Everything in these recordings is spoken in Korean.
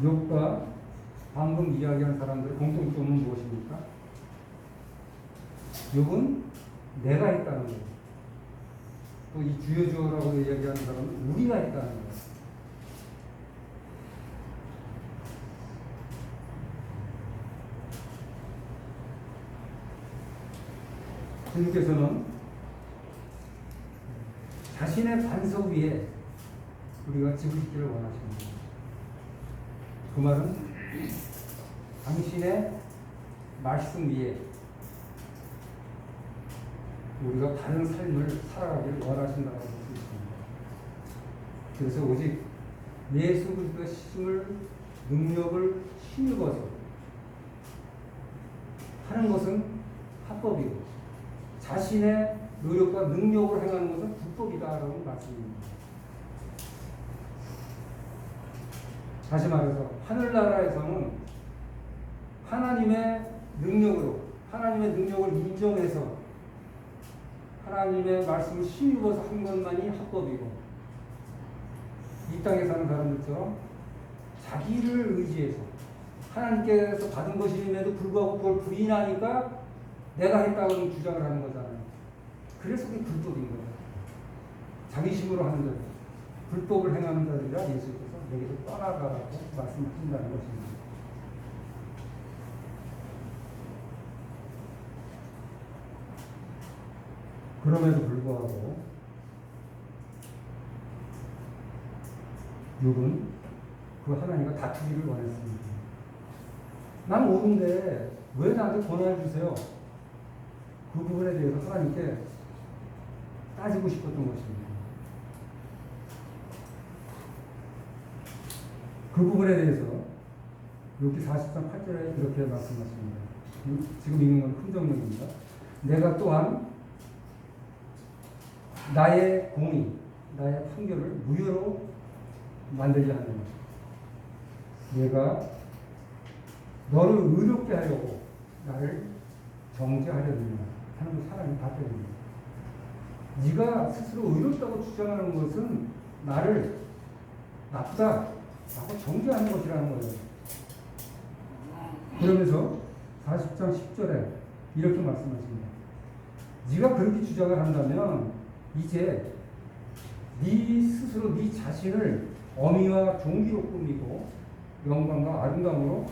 욥과 방금 이야기한 사람들의 공통점은 무엇입니까? 욥은 내가 했다는 거예요. 또 이 주여주여라고 이야기하는 사람은 우리가 했다는 거예요. 주님께서는 자신의 반석 위에 우리가 집을 짓기를 원하십니다. 그 말은 당신의 말씀 위에 우리가 다른 삶을 살아가기를 원하신다고 할 수 있습니다. 그래서 오직 예수 그리스도의 힘을, 능력을 힘입어서 하는 것은 합법이고 자신의 노력과 능력을 행하는 것은 불법이다라는 말씀입니다. 다시 말해서 하늘나라에서는 하나님의 능력으로 하나님의 능력을 인정해서 하나님의 말씀을 힘입어서 한 것만이 합법이고 이 땅에 사는 사람들처럼 자기를 의지해서 하나님께서 받은 것임에도 불구하고 그걸 부인하니까 내가 했다고 주장을 하는 거잖아요. 그래서 그게 불법인 거예요. 자기 힘으로 하는 자들, 불법을 행하는 자들이라 예수께서 여기서 떠나가라고 말씀하신다는 것입니다. 그럼에도 불구하고 욥은 그 하나님과 다투기를 원했습니다. 난 옳은데 왜 나한테 권한을 주세요? 그 부분에 대해서 하나님께 따지고 싶었던 것입니다. 그 부분에 대해서 여기 40장 8절에 이렇게 말씀하십니다. 지금 읽는 건 흥정력입니다. 내가 또한 나의 공의, 나의 판결을 무효로 만들려 하느냐. 내가 너를 의롭게 하려고 나를 정죄하려느냐 하는 걸 사람이 답변입니다. 네가 스스로 의롭다고 주장하는 것은 나를 나쁘다라고 정죄하는 것이라는 거예요. 그러면서 40장 10절에 이렇게 말씀하십니다. 네가 그렇게 주장을 한다면 이제 네 스스로 네 자신을 어미와 종기로 꾸미고 영광과 아름다움으로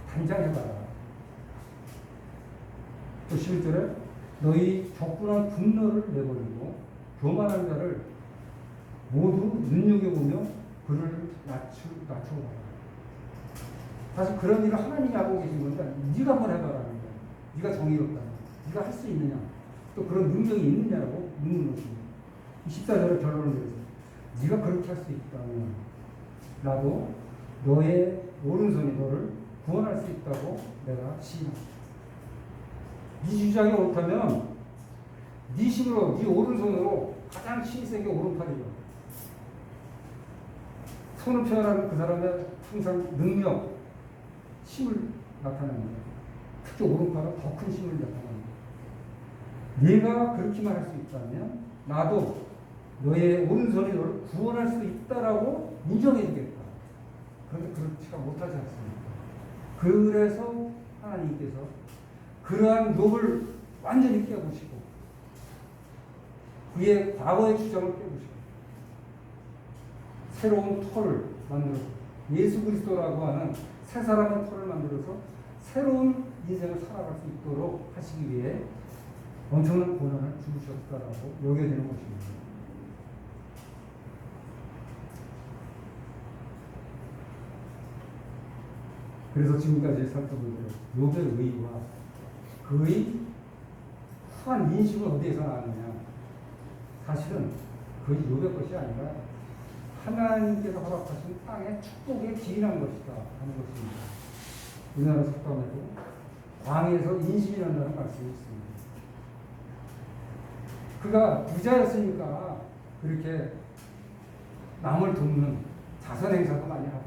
단장해봐라. 또 11절에 너희 적군한 분노를 내버리고 교만한 자를 모두 눈여겨보며 그를 낮춰봐라. 사실 그런 일을 하나님이 하고 계신 거니까 네가 한번 해봐라는 거야. 네가 정의롭다. 네가 할 수 있느냐. 또 그런 능력이 있느냐라고 묻는 것입니다. 14절에 결론을 내려서 네가 그렇게 할 수 있다면 나도 너의 오른손이 너를 구원할 수 있다고 내가 시인한다. 네 주장이 옳다면 네 힘으로 네 오른손으로 가장 힘이 센 게 오른팔이죠. 손을 표현하는 그 사람의 항상 능력, 힘을 나타냅니다. 특히 오른팔은 더 큰 힘을 나타납니다. 네가 그렇게만 할 수 있다면 나도 너의 오른손이 너를 구원할 수 있다라고 인정해 주겠다. 그런데 그렇지가 못하지 않습니까? 그래서 하나님께서 그러한 욥을 완전히 깨부시고 그의 과거의 주장을 깨부시고 새로운 터를 만들어서 예수 그리스도라고 하는 새 사람의 터를 만들어서 새로운 인생을 살아갈 수 있도록 하시기 위해 엄청난 고난을 주셨다라고 여겨지는 것입니다. 그래서 지금까지 살펴본 대로 욥의 의와 그의 후한 인식은 어디에서 나왔느냐? 사실은 그의 욥의 것이 아니라 하나님께서 허락하신 땅의 축복에 기인한 것이다 하는 것입니다. 우리나라 속담에도 광에서 인심이 난다는 말씀이 있습니다. 그가 부자였으니까 그렇게 남을 돕는 자선 행사도 많이 하고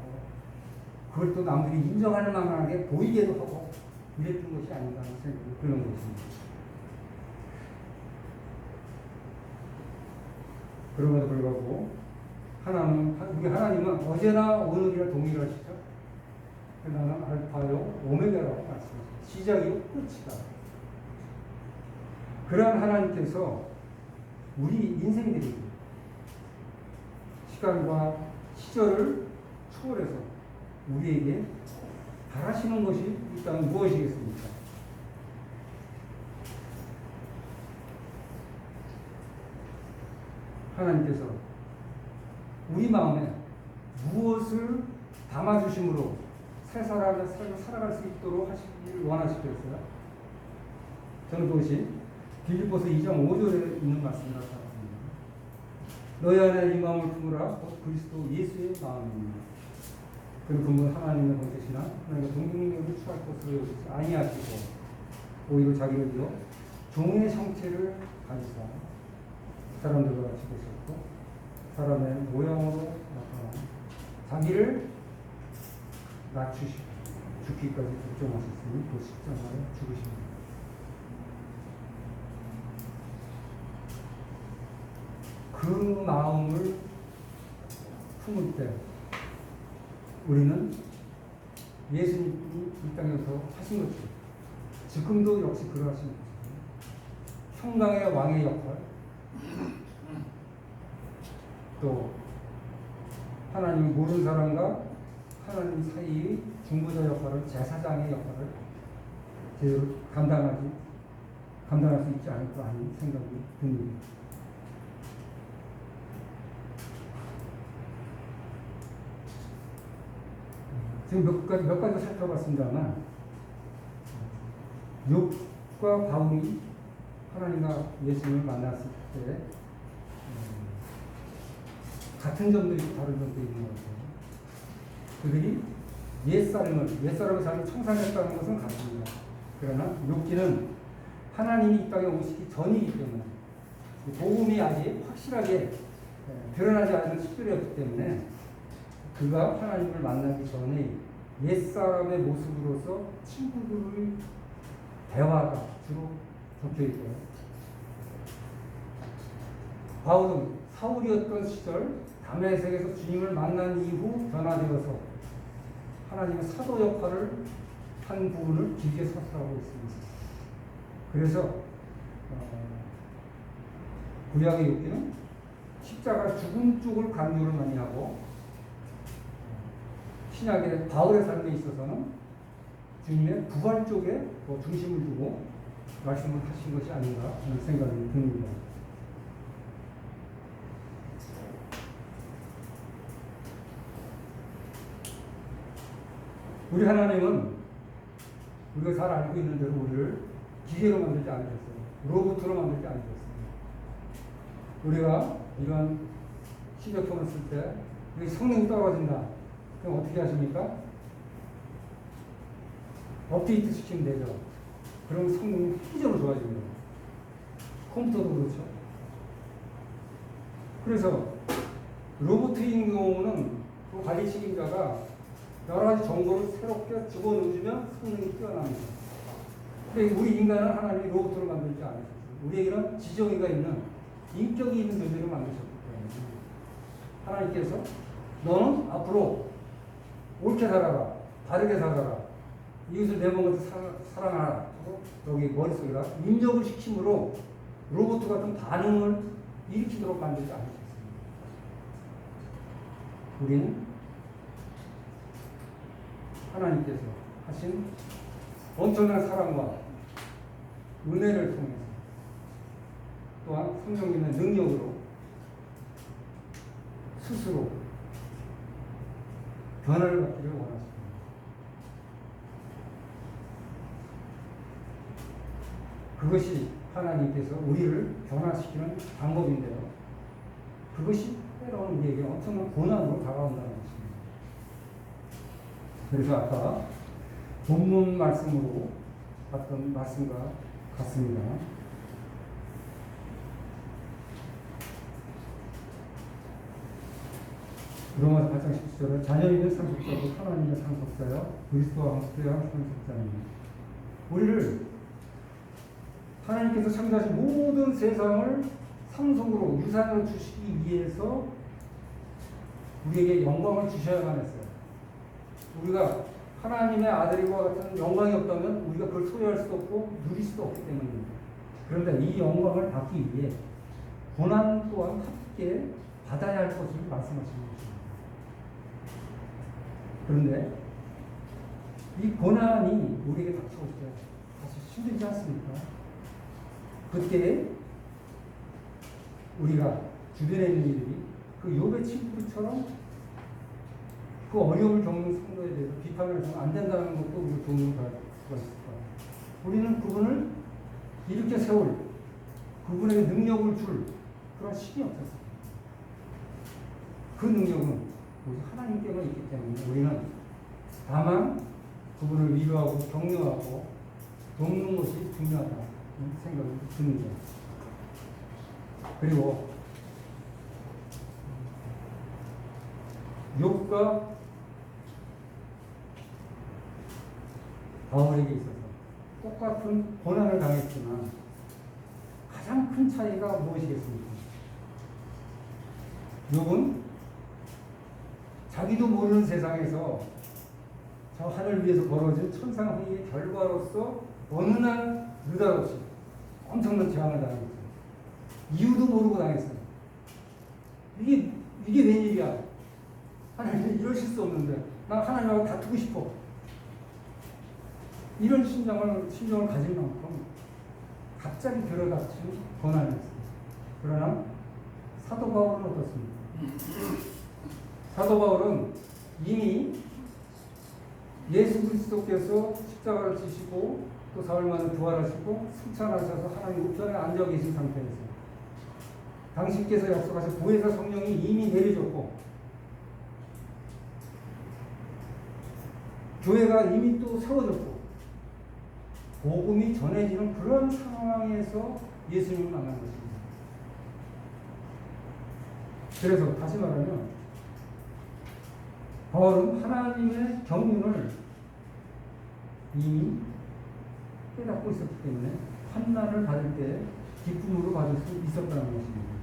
그걸 또 남들이 인정할 만하게 보이게도 하고 이랬던 것이 아닌가 하는 생각이 드는 것입니다. 그럼에도 불구하고 우리 하나님은 어제나 오늘이나 동일하시죠. 나는 알파요 오메가라고 말씀하셨어요. 시작이요 끝이다. 그러한 하나님께서 우리 인생들이 시간과 시절을 초월해서 우리에게 바라시는 것이 있다면 무엇이겠습니까? 하나님께서 우리 마음에 무엇을 담아주심으로 새 사람의 삶을 살아갈 수 있도록 하시길 원하시겠어요? 저는 그것이 빌립보서 2장 5절에 있는 말씀이라고 생각합니다. 너희 안에 이 마음을 품으라 곧 그리스도 예수의 마음입니다. 그리고 그분 하나님의 본체시나 하나님과 동등력을 취할 것으로 여기지 아니하시고 오히려 자기를 위해 종의 형체를 가지사 사람들과 같이 보셨고 사람의 모양으로 나타나 자기를 낮추시고 죽기까지 복종하셨으니 그 십자가에 죽으십니다. 그 마음을 품을 때 우리는 예수님이 이 땅에서 하신 것처럼 지금도 역시 그러하신 것처럼 평강의 왕의 역할 또 하나님을 모르는 사람과 하나님 사이의 중보자 역할을 제사장의 역할을 제대로 감당할 수 있지 않을까 하는 생각이 듭니다. 지금 몇 가지 살펴봤습니다만 욥과 바울이 하나님과 예수님을 만났을 때 같은 점도 있고 다른 점도 있는 것 같아요. 그들이 옛사람의 삶을 청산했다는 것은 같습니다. 그러나 욥기는 하나님이 이 땅에 오시기 전이기 때문에 복음이 아직 확실하게 드러나지 않은 시절이었기 때문에 그가 하나님을 만나기 전에 옛사람의 모습으로서 친구들의 대화가 주로 적혀 있고요. 바울은 사울이었던 시절 다메섹에서 주님을 만난 이후 변화되어서 하나님의 사도 역할을 한 부분을 길게 서술하고 있습니다. 그래서 구약의 욥기는 십자가 죽음 쪽을 강조를 많이 하고 신약의 바울의 삶에 있어서는 주님의 부활 쪽에 더 중심을 두고 말씀을 하신 것이 아닌가 하는 생각이 듭니다. 우리 하나님은 우리가 잘 알고 있는 대로 우리를 기계로 만들지 않으셨어요. 로봇으로 만들지 않으셨어요. 우리가 이런 휴대폰을 쓸 때 성능이 떨어진다. 그럼 어떻게 하십니까? 업데이트 시키면 되죠. 그럼 성능이 획기적으로 좋아집니다. 컴퓨터도 그렇죠. 그래서 로봇인 경우는 그 관리 책임자가 여러 가지 정보를 새롭게 집어넣으면 성능이 뛰어납니다. 근데 우리 인간은 하나님이 로봇으로 만들지 않으셨어요. 우리에게는 지정의가 있는 인격이 있는 존재를 만드셨기 때문에 하나님께서 너는 앞으로 옳게 살아라, 바르게 살아라, 이웃을 내 몸을 사랑하라. 여기 머릿속에다 입력을 시킴으로 로봇 같은 반응을 일으키도록 만들지 않으셨습니다. 우리는 하나님께서 하신 엄청난 사랑과 은혜를 통해서 또한 성령님의 능력으로 스스로 변화를 받기를 원하십니다. 그것이 하나님께서 우리를 변화시키는 방법인데요. 그것이 때로는 우리에게 엄청난 고난으로 다가온다는 것입니다. 그래서 아까 본문 말씀으로 봤던 말씀과 같습니다. 로마서 8장 17절에 자녀이면 상속자고 하나님의 상속자여 그리스도와 함께한 상속자입니다. 우리를 하나님께서 창조하신 모든 세상을 상속으로 유산으로 주시기 위해서 우리에게 영광을 주셔야만 했어요. 우리가 하나님의 아들과 같은 영광이 없다면 우리가 그걸 소유할 수도 없고 누릴 수도 없기 때문입니다. 그런데 이 영광을 받기 위해 고난 또한 함께 받아야 할 것을 말씀하시는 것입니다. 그런데 이 고난이 우리에게 닥쳐올 때 사실 힘들지 않습니까? 그때 우리가 주변에 있는 이들이 그 욥의 친구들처럼 그 어려움을 겪는 성도에 대해서 비판을 해서는 안 된다는 것도 우리 도움을 받을 수가 있을 거예요. 우리는 그분을 일으켜 세울, 그분에게 능력을 줄 그런 신이 없었어요. 그 능력은 오직 하나님께만 있기 때문에 우리는 다만 그분을 위로하고 격려하고 돕는 것이 중요하다는 생각이 듭니다. 그리고 욥과 바울에게 있어서 똑같은 고난을 당했지만 가장 큰 차이가 무엇이겠습니까? 욥은 자기도 모르는 세상에서 저 하늘 위에서 벌어진 천상회의의 결과로서 어느 날 느닷없이 엄청난 재앙을 당했어요. 이유도 모르고 당했어요. 이게 웬일이야? 하나님 이러실 수 없는데 나 하나님하고 다투고 싶어. 이런 심정을 가진 만큼 갑자기 들어닥친 고난이었습니다. 그러나 사도 바울은 어떻습니까? 사도 바울은 이미 예수 그리스도께서 십자가를 지시고 또 사흘 만에 부활하시고 승천하셔서 하나님 우편에 앉아 계신 상태에서 당신께서 약속하신 보혜사 성령이 이미 내려졌고 교회가 이미 또 세워졌고 복음이 전해지는 그런 상황에서 예수님을 만난 것입니다. 그래서 다시 말하면 바울은 하나님의 경륜을 이미 깨닫고 있었기 때문에 환난을 받을 때 기쁨으로 받을 수 있었다는 것입니다.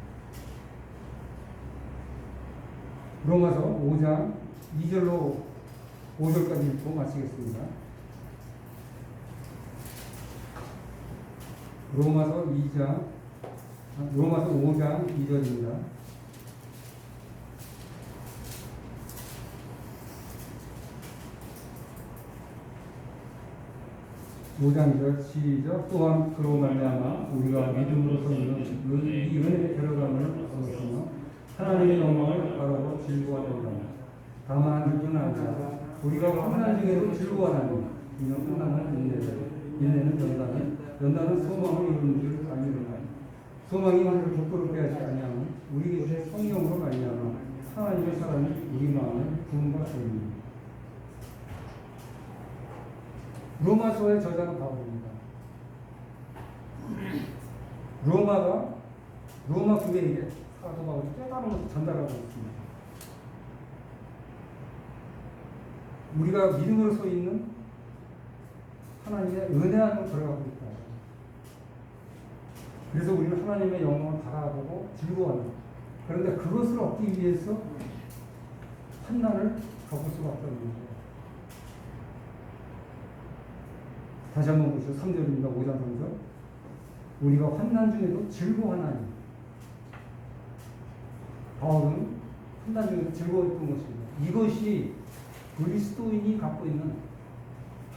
로마서 5장 2절로 5절까지 읽고 마치겠습니다. 로마서 5장 2절입니다. 시작. 또한 그로 말미암아 우리가 믿음으로서 이 은혜의 들어감을 얻었으며 하나님의 영광을 바라고 즐거워하노라. 다만 이는 아니라 우리가 환난 중에도 즐거워하나니 이는 환난은 인내는 연단은 소망을 이루는 줄 아니로라. 소망이 우리를 부끄럽게 하지 아니하면 우리 곁에 성령으로 말미암아 하나님의 사랑이 우리 마음을 부음과 됩니다. 로마서의 저자는 바울입니다. 로마 교회에게 사도 바울이 깨달은 것을 전달하고 있습니다. 우리가 믿음으로 서 있는 하나님의 은혜 안으로 들어가고 있다. 그래서 우리는 하나님의 영광을 바라보고 즐거워한다. 그런데 그것을 얻기 위해서 환난을 겪을 수밖에 없는 거예요. 다시 한번 보시죠. 3절입니다. 5장 3절. 우리가 환난 중에도 즐거워하나니. 바울은 환난 중에도 즐거웠던 것입니다. 이것이 그리스도인이 갖고 있는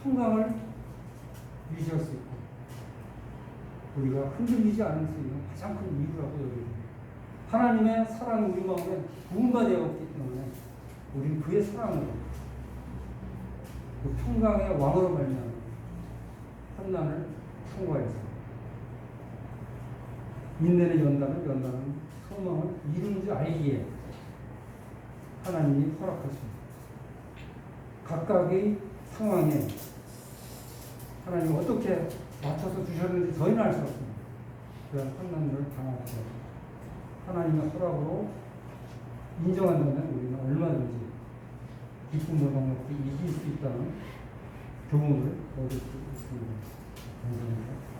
평강을 유지할 수 있고 우리가 흔들리지 않을 수 있는 가장 큰 이유라고 여깁니다. 하나님의 사랑이 우리 마음에 부음가 되었기 때문에 우리는 그의 사랑으로 그 평강의 왕으로 말미암아 환난을 통과해서 인내는 연단은 소망을 이루는 줄 알기에 하나님이 허락하십니다. 각각의 상황에 하나님이 어떻게 맞춰서 주셨는지 저희는 알 수 없습니다. 그런 환난을 당하고 하나님의 허락으로 인정한다면 우리는 얼마든지 기쁨으로 넉넉히 이길 수 있다는 교훈을 얻을 수 있습니다. 감사합니다.